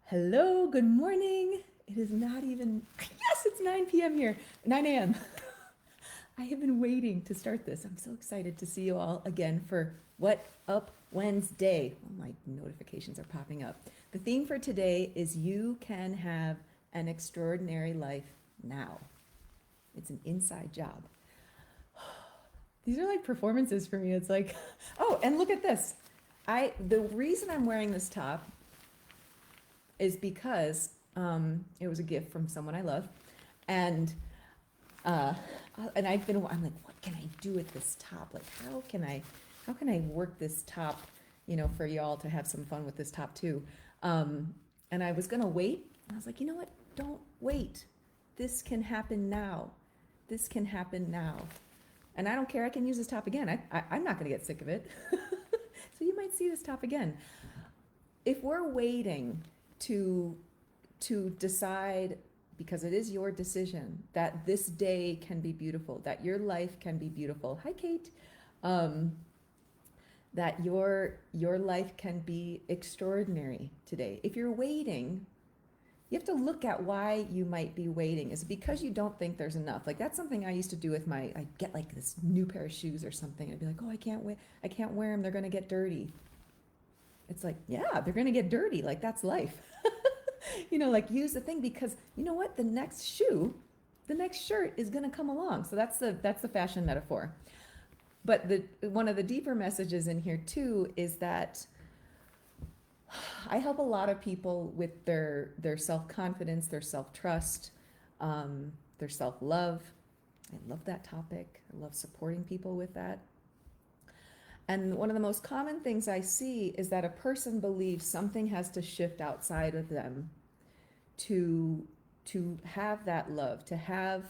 Hello, good morning. It is not even, yes, it's 9 p.m. here, 9 a.m. I have been waiting to start this. I'm so excited to see you all again for What Up Wednesday. Oh, my notifications are popping up. The theme for today is you can have an extraordinary life now. It's an inside job. These are like performances for me. It's like, oh, and look at this. The reason I'm wearing this top is because it was a gift from someone I love, and uh, I'm like, what can I do with this top? Like, how can I work this top, for y'all to have some fun with this top too. And I was gonna wait. I was like, you know what? Don't wait. This can happen now. This can happen now. And I don't care. I can use this top again. I'm not gonna get sick of it. So you might see this top again. If we're waiting to decide, because it is your decision, that this day can be beautiful, that your life can be beautiful. Hi, Kate. That your life can be extraordinary today. If you're waiting, you have to look at why you might be waiting. Is it because you don't think there's enough? Like that's something I used to do with I'd get like this new pair of shoes or something. I'd be like, oh, I can't wear them. They're gonna get dirty. It's like, yeah, they're gonna get dirty. Like that's life. Like use the thing, because you know what? The next shirt is gonna come along. So that's the fashion metaphor. But one of the deeper messages in here too is that I help a lot of people with their self-confidence, their self-trust, their self-love. I love that topic. I love supporting people with that. And one of the most common things I see is that a person believes something has to shift outside of them to have that love, to have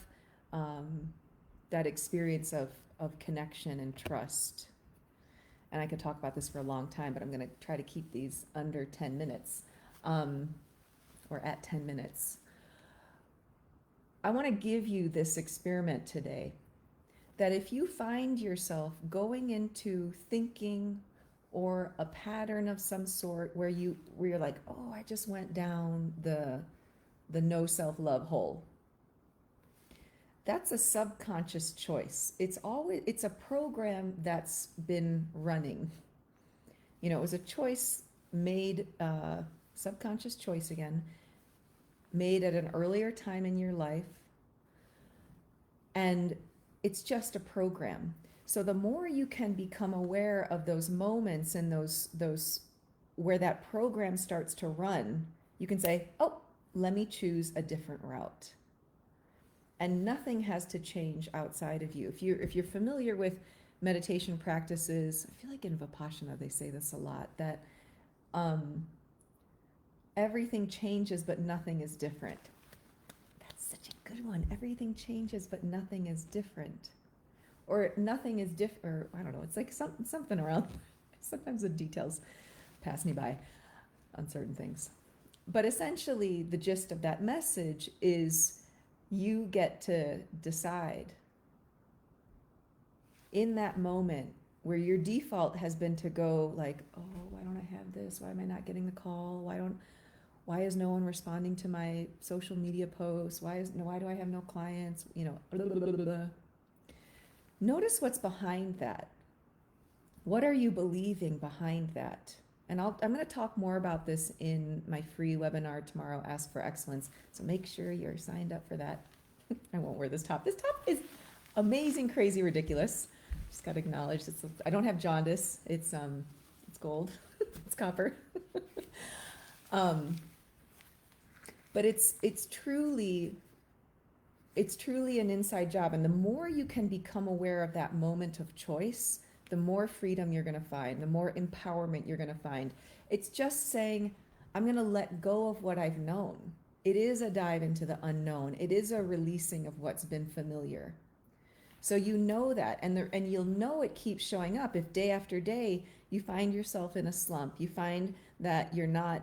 that experience of connection and trust. And I could talk about this for a long time, but I'm going to try to keep these under 10 minutes, or at 10 minutes. I want to give you this experiment today, that if you find yourself going into thinking or a pattern of some sort where you're like, oh, I just went down the no self-love hole, that's a subconscious choice. It's a program that's been running. It was a choice made, subconscious choice again, made at an earlier time in your life, and it's just a program. So the more you can become aware of those moments and those where that program starts to run, you can say, oh, let me choose a different route. And nothing has to change outside of you. If you're familiar with meditation practices, I feel like in Vipassana they say this a lot, that everything changes but nothing is different. That's such a good one. Everything changes but nothing is different. Or nothing is different, or I don't know, it's like something around. Sometimes the details pass me by on certain things. But essentially the gist of that message is you get to decide in that moment where your default has been to go like, oh, why don't I have this? Why am I not getting the call? Why is no one responding to my social media posts? Why do I have no clients? Blah, blah, blah, blah, blah. Notice what's behind that. What are you believing behind that? And I'm going to talk more about this in my free webinar tomorrow, Ask for Excellence. So make sure you're signed up for that. I won't wear this top. This top is amazing, crazy, ridiculous. Just got to acknowledge I don't have jaundice. It's gold. It's copper. But it's truly an inside job. And the more you can become aware of that moment of choice, the more freedom you're going to find, the more empowerment you're going to find. It's just saying, I'm going to let go of what I've known. It is a dive into the unknown. It is a releasing of what's been familiar. So you know that, and you'll know it keeps showing up if day after day you find yourself in a slump. You find that you're not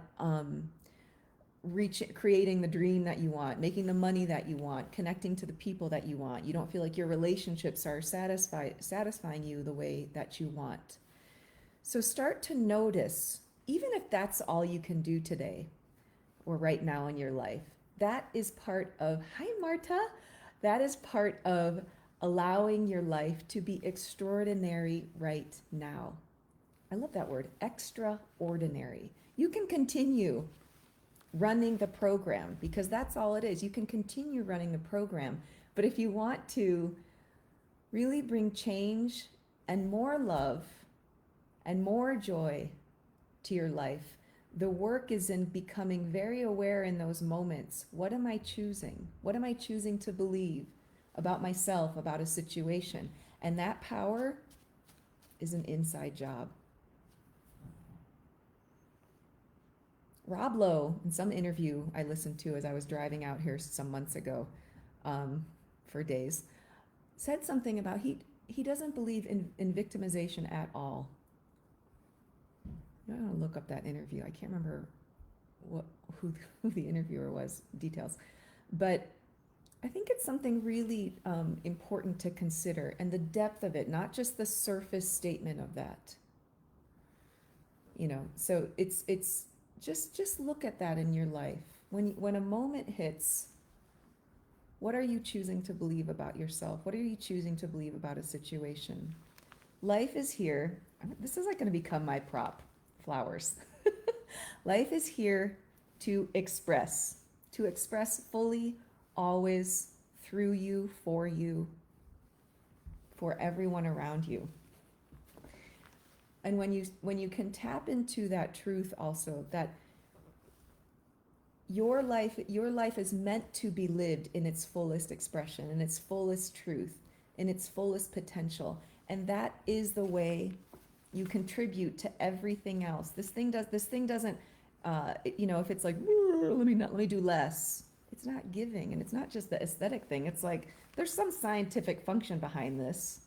creating the dream that you want, making the money that you want, connecting to the people that you want. You don't feel like your relationships are satisfying you the way that you want. So start to notice, even if that's all you can do today, or right now in your life. That is part of, hi Marta, that is part of allowing your life to be extraordinary right now. I love that word, extraordinary. You can continue running the program because that's all it is. You can continue running the program. But if you want to really bring change and more love and more joy to your life, the work is in becoming very aware in those moments. What am I choosing? What am I choosing to believe about myself, about a situation? And that power is an inside job. Rob Lowe, in some interview I listened to as I was driving out here some months ago for days, said something about he doesn't believe in victimization at all. I'm going to look up that interview. I can't remember who the interviewer was, details. But I think it's something really important to consider, and the depth of it, not just the surface statement of that. You know, so it's just look at that in your life. When a moment hits, what are you choosing to believe about yourself? What are you choosing to believe about a situation? Life is here. This is like going to become my prop, flowers. Life is here to express fully, always, through you, for everyone around you. And when you can tap into that truth also, that your life is meant to be lived in its fullest expression, in its fullest truth, in its fullest potential. And that is the way you contribute to everything else. This thing doesn't, if it's like, let me do less. It's not giving, and it's not just the aesthetic thing. It's like, there's some scientific function behind this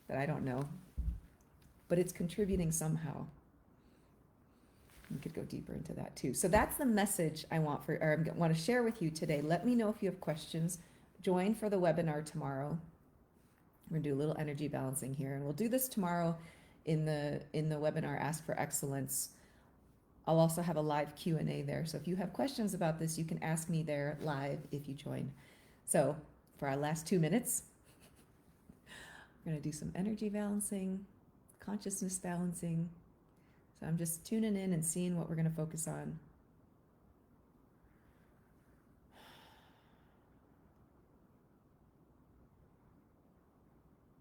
that I don't know, but it's contributing somehow. We could go deeper into that too. So that's the message I want to share with you today. Let me know if you have questions. Join for the webinar tomorrow. We're gonna do a little energy balancing here, and we'll do this tomorrow in the webinar Ask for Excellence. I'll also have a live Q&A there. So if you have questions about this, you can ask me there live if you join. So for our last 2 minutes, we're gonna do some energy balancing, consciousness balancing. So I'm just tuning in and seeing what we're going to focus on.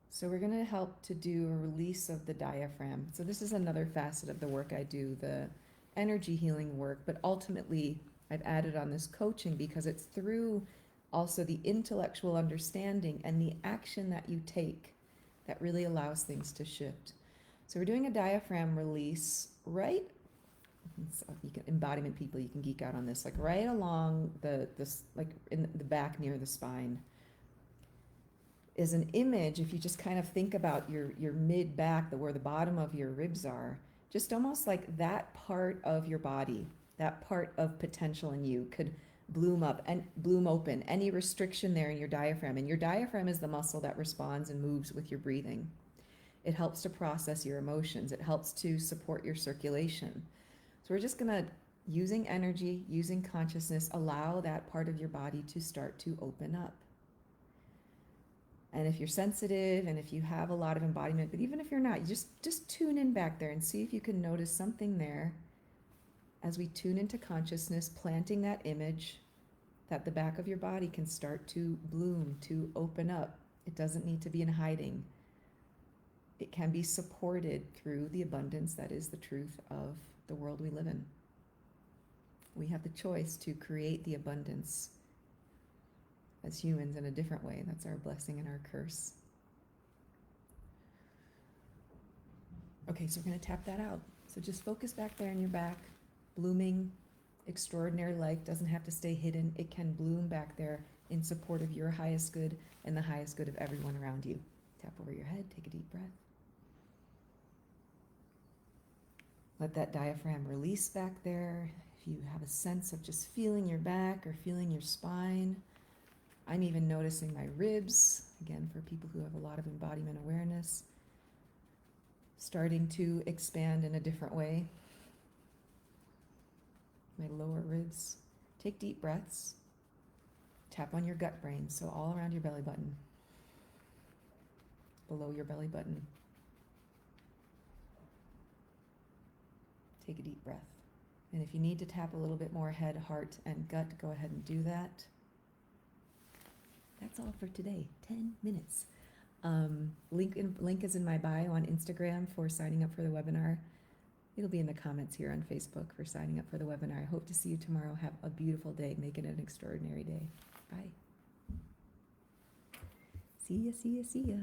So we're going to help to do a release of the diaphragm. So this is another facet of the work I do, the energy healing work, but ultimately I've added on this coaching because it's through also the intellectual understanding and the action that you take that really allows things to shift. So we're doing a diaphragm release right, so you can, embodiment people, you can geek out on this, like right along like in the back near the spine is an image. If you just kind of think about your mid back, where the bottom of your ribs are, just almost like that part of your body, that part of potential in you could bloom up and bloom open. Any restriction there in your diaphragm, and your diaphragm is the muscle that responds and moves with your breathing. It helps to process your emotions. It helps to support your circulation. So we're just gonna, using energy, using consciousness, allow that part of your body to start to open up. And if you're sensitive and if you have a lot of embodiment, but even if you're not, you just tune in back there and see if you can notice something there as we tune into consciousness, planting that image that the back of your body can start to bloom, to open up. It doesn't need to be in hiding. It can be supported through the abundance that is the truth of the world we live in. We have the choice to create the abundance as humans in a different way. That's our blessing and our curse. Okay, so we're going to tap that out. So just focus back there in your back. Blooming, extraordinary life doesn't have to stay hidden. It can bloom back there in support of your highest good and the highest good of everyone around you. Tap over your head, take a deep breath. Let that diaphragm release back there. If you have a sense of just feeling your back or feeling your spine, I'm even noticing my ribs, again, for people who have a lot of embodiment awareness, starting to expand in a different way. My lower ribs. Take deep breaths. Tap on your gut brain, so all around your belly button, below your belly button. Take a deep breath. And if you need to tap a little bit more head, heart, and gut, go ahead and do that. That's all for today. 10 minutes. Link is in my bio on Instagram for signing up for the webinar. It'll be in the comments here on Facebook for signing up for the webinar. I hope to see you tomorrow. Have a beautiful day. Make it an extraordinary day. Bye. See ya, see ya, see ya.